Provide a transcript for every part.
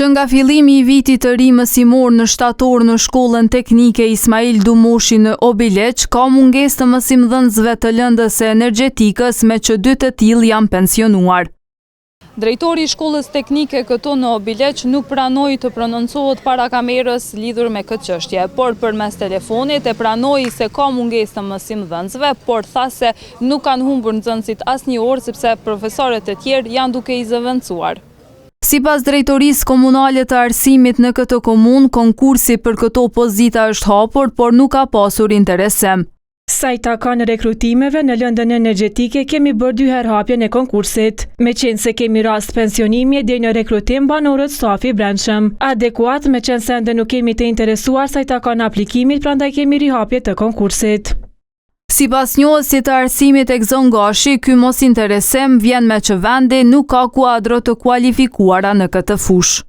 Që nga fillimi I vitit të ri mësimor në shtator në shkollën teknike Ismail Dumoshi në Obileq, ka mungesë të mësimdhënësve të lëndës së energjetikës, me që 2 të tillë janë pensionuar. Drejtori I shkollës teknike këtu në Obileq nuk pranoi të prononcohet para kamerës lidhur me këtë çështje, por përmes telefonit e pranoi se ka mungesë të mësimdhënësve, por tha se nuk kanë humbur nxënësit asnjë orë sepse profesorët e tjerë janë duke I zëvendësuar. Sipas drejtorisë komunale të arsimit në këtë komunë, konkursi për këto pozita është hapur, por nuk ka pasur interesim. Sa I takon rekrutimeve në lëndën energjetike, kemi bërë 2 herë hapjen e konkursit. Meqense kemi rast pensionimi deri në rekrutim banorët stafi brendshëm. Adekuat, meqense ende nuk kemi të interesuar sa I takon aplikimit, prandaj kemi rihapje të konkursit. Sipas njohësit të arsimit Ekzon Gashi, ky mos interesim vjen me që vendi nuk ka kuadro të kualifikuara në këtë fushë.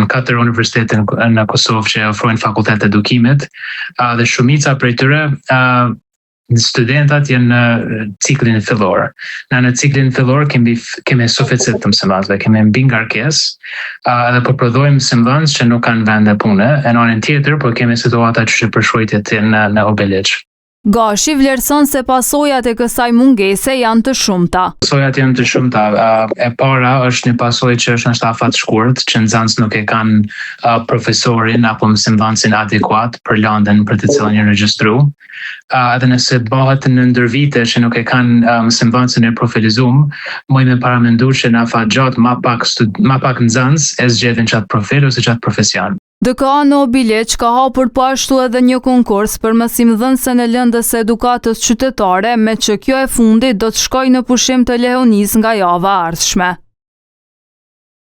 Në 4 universitete në Kosovë që ofrojnë fakultet edukimit, dhe shumica prej tyre studentat janë në ciklin fillor. Në ciklin fillor kemi suficit të mësimdhënësve, kemi mbi ngarkesë, edhe po prodhojmë mësimdhënës që nuk kanë vende pune, e në anën tjetër po kemi situata që përshkruajtjet në Obileq. Gashi vlerëson se pasojat e kësaj mungese janë të shumta. Pasojat janë të shumta. E para është një pasojë që është në shtafat shkurt, që nxënës nuk e kanë profesorin apo mësimdhënësin adekuat për lëndën për të cilën janë regjistruar. Edhe nëse bëhet në ndërvite që nuk e kanë mësimdhënësin e profilizuar, mund të paramendu që në afat gjatë ma pak nxënës e zgjedhin çat profil ose çat profesion. DKA në Obileq ka hapur po ashtu edhe një konkurs për mësimdhënësen e lëndës së edukatës qytetare, me që kjo e fundit do të shkojë në pushim të lehonisë nga java ardhshme.